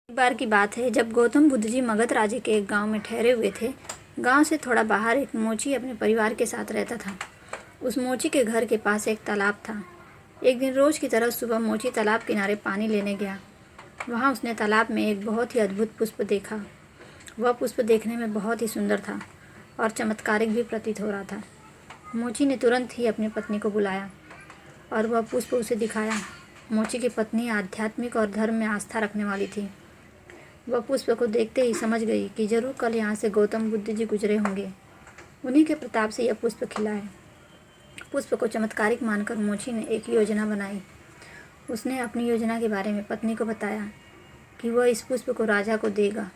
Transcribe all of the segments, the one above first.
एक बार की बात है जब गौतम बुद्ध जी मगध राज्य के एक गांव में ठहरे हुए थे। गांव से थोड़ा बाहर एक मोची अपने परिवार के साथ रहता था। उस मोची के घर के पास एक तालाब था। एक दिन रोज की तरह सुबह मोची तालाब किनारे पानी लेने गया। वहां उसने तालाब में एक बहुत ही अद्भुत पुष्प देखा। वह पुष्प देखने में बहुत ही सुंदर था और चमत्कारिक भी प्रतीत हो रहा था। मोची ने तुरंत ही अपनी पत्नी को बुलाया और वह पुष्प उसे दिखाया। मोची की पत्नी आध्यात्मिक और धर्म में आस्था रखने वाली थी। वह पुष्प को देखते ही समझ गई कि जरूर कल यहाँ से गौतम बुद्ध जी गुजरे होंगे। उन्हीं के प्रताप से यह पुष्प खिला है। पुष्प को चमत्कारिक मानकर मोची ने एक योजना बनाई। उसने अपनी योजना के बारे में पत्नी को बताया कि वह इस पुष्प को राजा को देगा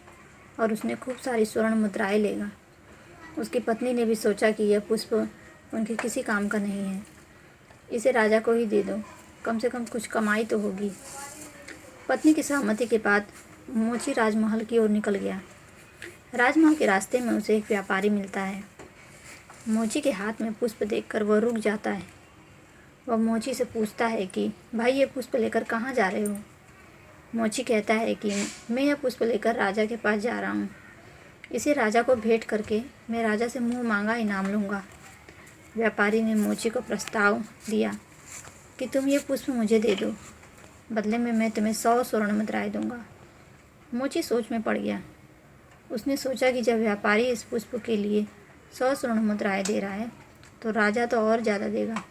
और उसने खूब सारी स्वर्ण मुद्राएं लेगा। उसकी पत्नी ने भी सोचा कि यह पुष्प उनके किसी काम का नहीं है, इसे राजा को ही दे दो, कम से कम कुछ कमाई तो होगी। पत्नी की सहमति के बाद मोची राजमहल की ओर निकल गया। राजमहल के रास्ते में उसे एक व्यापारी मिलता है। मोची के हाथ में पुष्प देखकर वह रुक जाता है। वह मोची से पूछता है कि भाई, ये पुष्प लेकर कहाँ जा रहे हो? मोची कहता है कि मैं यह पुष्प लेकर राजा के पास जा रहा हूँ। इसे राजा को भेंट करके मैं राजा से मुँह मांगा इनाम लूँगा। व्यापारी ने मोची को प्रस्ताव दिया कि तुम ये पुष्प मुझे दे दो, बदले में मैं तुम्हें 100 स्वर्ण मुद्राएं दूंगा। मोची सोच में पड़ गया। उसने सोचा कि जब व्यापारी इस पुष्प के लिए 100 स्वर्ण मुद्राएं दे रहा है तो राजा तो और ज़्यादा देगा।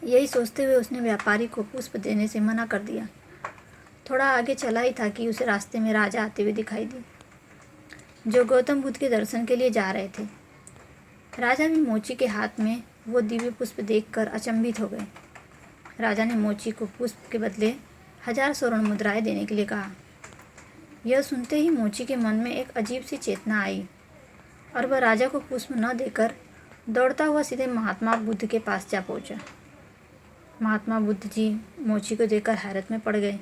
यही सोचते हुए उसने व्यापारी को पुष्प देने से मना कर दिया। थोड़ा आगे चला ही था कि उसे रास्ते में राजा आते हुए दिखाई दी, जो गौतम बुद्ध के दर्शन के लिए जा रहे थे। राजा भी मोची के हाथ में वो दिव्य पुष्प देखकर अचंभित हो गए। राजा ने मोची को पुष्प के बदले 1000 स्वर्ण मुद्राएं देने के लिए कहा। यह सुनते ही मोची के मन में एक अजीब सी चेतना आई और वह राजा को पुष्प न देकर दौड़ता हुआ सीधे महात्मा बुद्ध के पास जा पहुंचा। महात्मा बुद्ध जी मोची को देखकर हैरत में पड़ गए।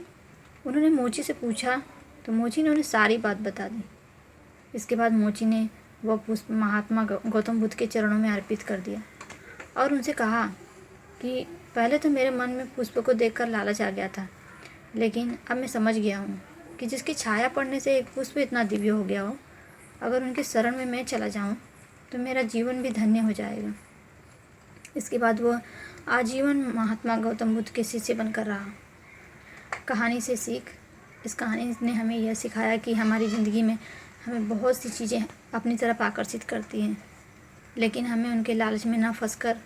उन्होंने मोची से पूछा तो मोची ने उन्हें सारी बात बता दी। इसके बाद मोची ने वह पुष्प महात्मा गौतम बुद्ध के चरणों में अर्पित कर दिया और उनसे कहा कि पहले तो मेरे मन में पुष्प को देखकर लालच आ गया था, लेकिन अब मैं समझ गया हूँ कि जिसकी छाया पड़ने से एक पुष्प इतना दिव्य हो गया हो, अगर उनके शरण में मैं चला जाऊँ तो मेरा जीवन भी धन्य हो जाएगा। इसके बाद वह आजीवन महात्मा गौतम बुद्ध के शिष्य बनकर रहा। कहानी से सीख, इस कहानी ने हमें यह सिखाया कि हमारी ज़िंदगी में हमें बहुत सी चीज़ें अपनी तरफ आकर्षित करती हैं, लेकिन हमें उनके लालच में ना फंसकर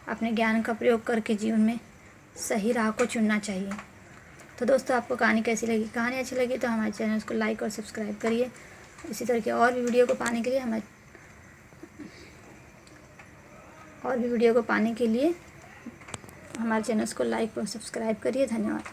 अपने ज्ञान का प्रयोग करके जीवन में सही राह को चुनना चाहिए। तो दोस्तों, आपको कहानी कैसी लगी? कहानी अच्छी लगी तो हमारे चैनल को लाइक और सब्सक्राइब करिए। इसी तरह के और भी वीडियो को पाने के लिए हमारे चैनल को लाइक और सब्सक्राइब करिए। धन्यवाद।